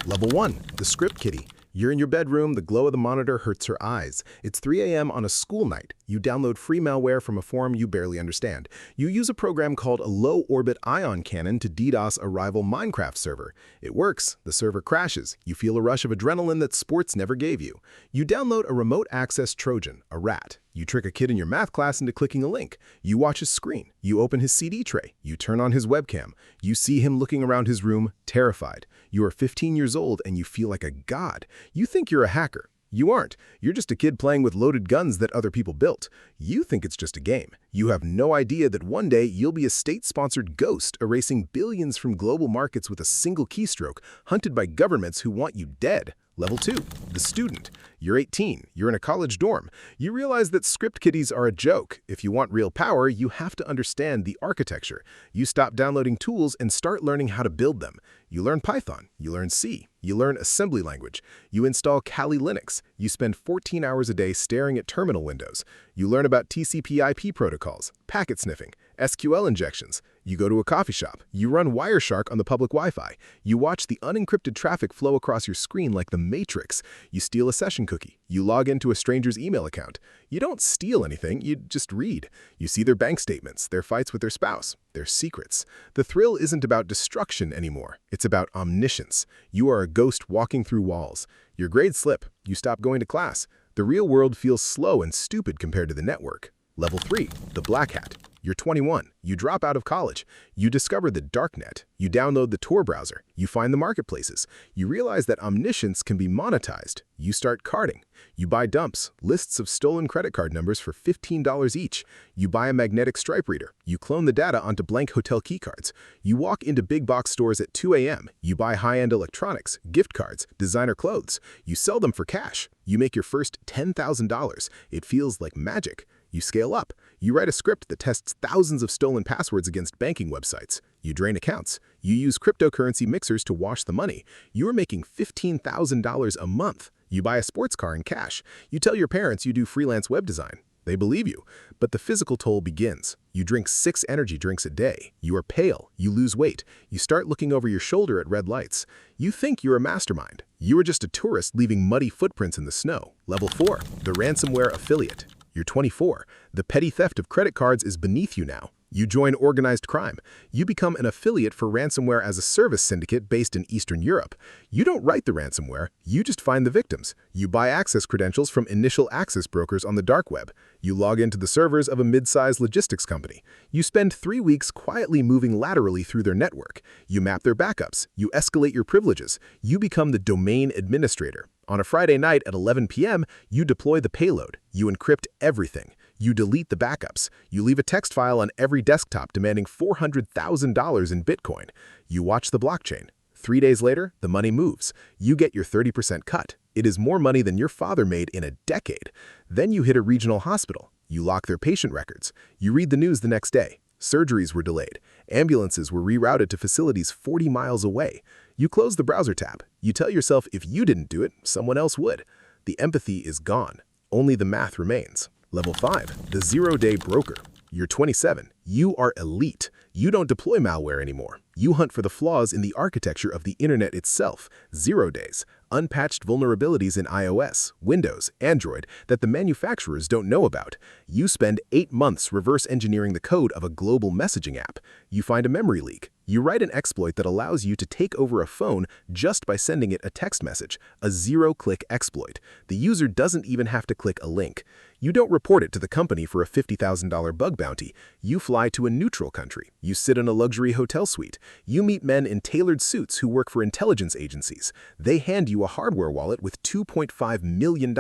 Level 1. The Script Kiddie. You're in your bedroom, the glow of the monitor hurts your eyes. It's 3 a.m. on a school night. You download free malware from a forum you barely understand. You use a program called a low-orbit ion cannon to DDoS a rival Minecraft server. It works. The server crashes. You feel a rush of adrenaline that sports never gave you. You download a remote access Trojan, a rat. You trick a kid in your math class into clicking a link. You watch his screen. You open his CD tray. You turn on his webcam. You see him looking around his room, terrified. You are 15 years old and you feel like a god. You think you're a hacker. You aren't. You're just a kid playing with loaded guns that other people built. You think it's just a game. You have no idea that one day you'll be a state-sponsored ghost erasing billions from global markets with a single keystroke, hunted by governments who want you dead. Level 2. The Student. You're 18. You're in a college dorm. You realize that script kiddies are a joke. If you want real power, you have to understand the architecture. You stop downloading tools and start learning how to build them. You learn Python. You learn C. You learn assembly language. You install Kali Linux. You spend 14 hours a day staring at terminal windows. You learn about TCP/IP protocols, packet sniffing, SQL injections. You go to a coffee shop. You run Wireshark on the public Wi-Fi. You watch the unencrypted traffic flow across your screen like the Matrix. You steal a session cookie. You log into a stranger's email account. You don't steal anything, you just read. You see their bank statements, their fights with their spouse, their secrets. The thrill isn't about destruction anymore. It's about omniscience. You are a ghost walking through walls. Your grades slip. You stop going to class. The real world feels slow and stupid compared to the network. Level 3. The Black Hat. You're 21. You drop out of college. You discover the darknet. You download the Tor browser. You find the marketplaces. You realize that omniscience can be monetized. You start carding. You buy dumps, lists of stolen credit card numbers for $15 each. You buy a magnetic stripe reader. You clone the data onto blank hotel keycards. You walk into big box stores at 2 a.m. You buy high-end electronics, gift cards, designer clothes. You sell them for cash. You make your first $10,000. It feels like magic. You scale up. You write a script that tests thousands of stolen passwords against banking websites. You drain accounts. You use cryptocurrency mixers to wash the money. You are making $15,000 a month. You buy a sports car in cash. You tell your parents you do freelance web design. They believe you. But the physical toll begins. You drink 6 energy drinks a day. You are pale. You lose weight. You start looking over your shoulder at red lights. You think you're a mastermind. You are just a tourist leaving muddy footprints in the snow. Level 4. The Ransomware Affiliate. You're 24. The petty theft of credit cards is beneath you now. You join organized crime. You become an affiliate for Ransomware as a service syndicate based in Eastern Europe. You don't write the ransomware, you just find the victims. You buy access credentials from initial access brokers on the dark web. You log into the servers of a mid-sized logistics company. You spend 3 weeks quietly moving laterally through their network. You map their backups. You escalate your privileges. You become the domain administrator. On a Friday night at 11 p.m., you deploy the payload. You encrypt everything. You delete the backups. You leave a text file on every desktop demanding $400,000 in Bitcoin. You watch the blockchain. 3 days later, the money moves. You get your 30% cut. It is more money than your father made in a decade. Then you hit a regional hospital. You lock their patient records. You read the news the next day. Surgeries were delayed. Ambulances were rerouted to facilities 40 miles away. You close the browser tab. You tell yourself if you didn't do it, someone else would. The empathy is gone. Only the math remains. Level 5. The Zero-Day Broker. You're 27. You are elite. You don't deploy malware anymore. You hunt for the flaws in the architecture of the internet itself. 0 days. Unpatched vulnerabilities in iOS, Windows, Android that the manufacturers don't know about. You spend 8 months reverse engineering the code of a global messaging app. You find a memory leak. You write an exploit that allows you to take over a phone just by sending it a text message, a zero-click exploit. The user doesn't even have to click a link. You don't report it to the company for a $50,000 bug bounty. You fly to a neutral country. You sit in a luxury hotel suite. You meet men in tailored suits who work for intelligence agencies. They hand you a hardware wallet with $2.5 million.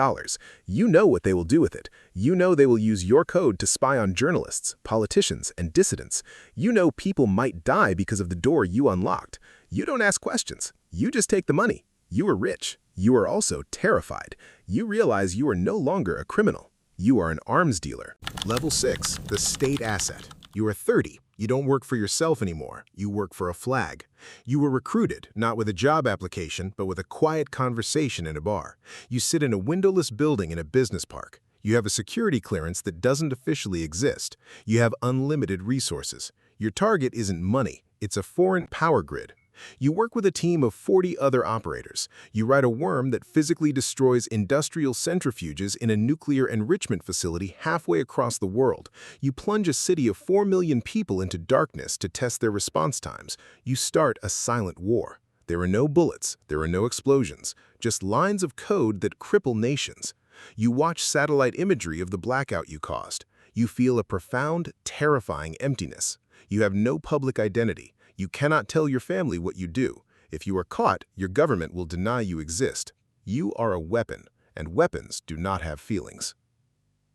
You know what they will do with it. You know they will use your code to spy on journalists, politicians, and dissidents. You know people might die because of the door you unlocked. You don't ask questions. You just take the money. You are rich. You are also terrified. You realize you are no longer a criminal. You are an arms dealer. Level 6. The State Asset. You are 30. You don't work for yourself anymore. You work for a flag. You were recruited, not with a job application, but with a quiet conversation in a bar. You sit in a windowless building in a business park. You have a security clearance that doesn't officially exist. You have unlimited resources. Your target isn't money. It's a foreign power grid. You work with a team of 40 other operators. You write a worm that physically destroys industrial centrifuges in a nuclear enrichment facility halfway across the world. You plunge a city of 4 million people into darkness to test their response times. You start a silent war. There are no bullets, there are no explosions, just lines of code that cripple nations. You watch satellite imagery of the blackout you caused. You feel a profound, terrifying emptiness. You have no public identity. You cannot tell your family what you do. If you are caught, your government will deny you exist. You are a weapon, and weapons do not have feelings.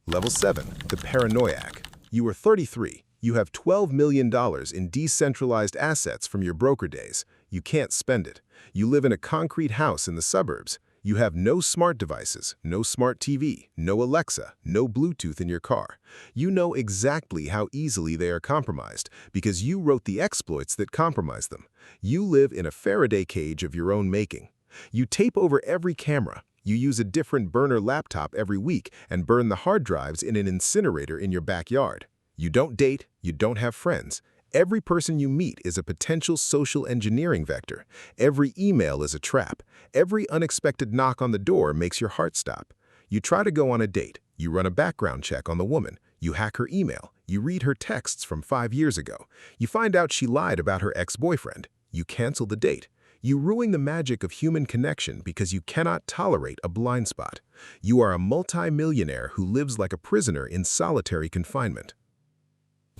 Level 7, the Paranoiac. You are 33. You have $12 million in decentralized assets from your broker days. You can't spend it. You live in a concrete house in the suburbs. You have no smart devices, no smart TV, no Alexa, no Bluetooth in your car. You know exactly how easily they are compromised because you wrote the exploits that compromise them. You live in a Faraday cage of your own making. You tape over every camera. You use a different burner laptop every week and burn the hard drives in an incinerator in your backyard. You don't date, you don't have friends. Every person you meet is a potential social engineering vector. Every email is a trap. Every unexpected knock on the door makes your heart stop. You try to go on a date. You run a background check on the woman. You hack her email. You read her texts from 5 years ago. You find out she lied about her ex-boyfriend. You cancel the date. You ruin the magic of human connection because you cannot tolerate a blind spot. You are a multi-millionaire who lives like a prisoner in solitary confinement.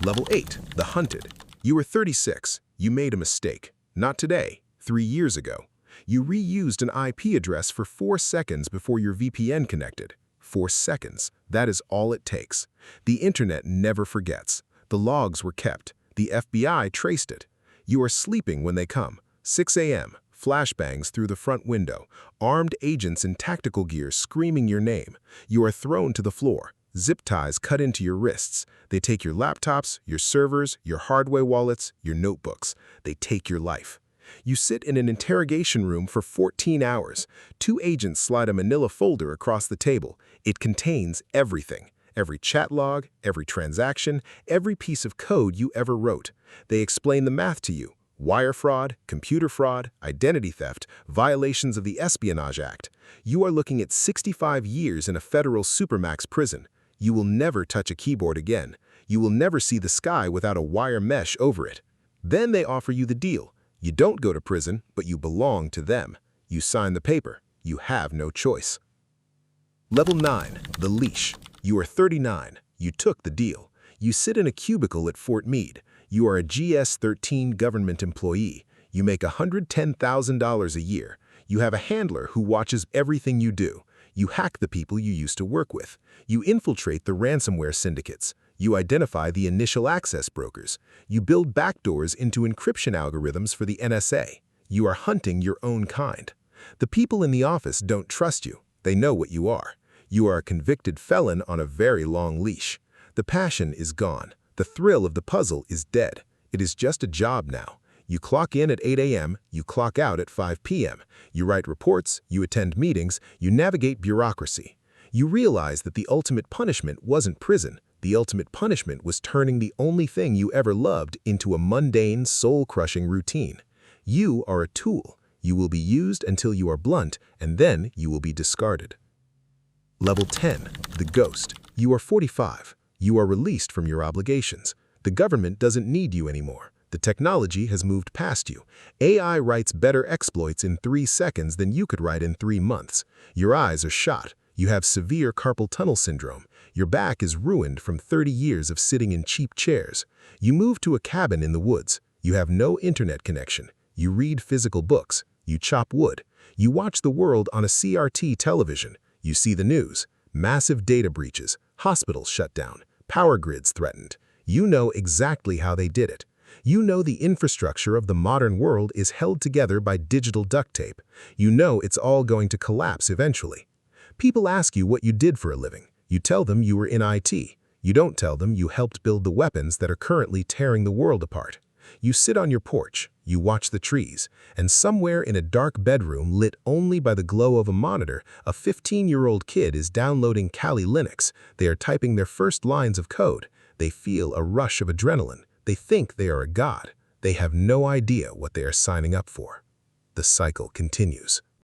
Level 8, the Hunted. You are 36. You made a mistake. Not today, 3 years ago. You reused an IP address for 4 seconds before your VPN connected. 4 seconds. That is all it takes. The internet never forgets. The logs were kept. The FBI traced it. You are sleeping when they come. 6 a.m., flashbangs through the front window, armed agents in tactical gear screaming your name. You are thrown to the floor. Zip ties cut into your wrists. They take your laptops, your servers, your hardware wallets, your notebooks. They take your life. You sit in an interrogation room for 14 hours. 2 agents slide a manila folder across the table. It contains everything. Every chat log, every transaction, every piece of code you ever wrote. They explain the math to you. Wire fraud, computer fraud, identity theft, violations of the Espionage Act. You are looking at 65 years in a federal supermax prison. You will never touch a keyboard again. You will never see the sky without a wire mesh over it. Then they offer you the deal. You don't go to prison, but you belong to them. You sign the paper. You have no choice. Level 9, the Leash. You are 39. You took the deal. You sit in a cubicle at Fort Meade. You are a GS-13 government employee. You make $110,000 a year. You have a handler who watches everything you do. You hack the people you used to work with. You infiltrate the ransomware syndicates. You identify the initial access brokers. You build backdoors into encryption algorithms for the NSA. You are hunting your own kind. The people in the office don't trust you. They know what you are. You are a convicted felon on a very long leash. The passion is gone. The thrill of the puzzle is dead. It is just a job now. You clock in at 8 a.m., you clock out at 5 p.m. You write reports, you attend meetings, you navigate bureaucracy. You realize that the ultimate punishment wasn't prison. The ultimate punishment was turning the only thing you ever loved into a mundane, soul-crushing routine. You are a tool. You will be used until you are blunt, and then you will be discarded. Level 10, the Ghost. You are 45. You are released from your obligations. The government doesn't need you anymore. The technology has moved past you. AI writes better exploits in 3 seconds than you could write in 3 months. Your eyes are shot. You have severe carpal tunnel syndrome. Your back is ruined from 30 years of sitting in cheap chairs. You move to a cabin in the woods. You have no internet connection. You read physical books. You chop wood. You watch the world on a CRT television. You see the news. Massive data breaches. Hospitals shut down. Power grids threatened. You know exactly how they did it. You know the infrastructure of the modern world is held together by digital duct tape. You know it's all going to collapse eventually. People ask you what you did for a living. You tell them you were in IT. You don't tell them you helped build the weapons that are currently tearing the world apart. You sit on your porch, you watch the trees, and somewhere in a dark bedroom lit only by the glow of a monitor, a 15-year-old kid is downloading Kali Linux. They are typing their first lines of code. They feel a rush of adrenaline. They think they are a god. They have no idea what they are signing up for. The cycle continues.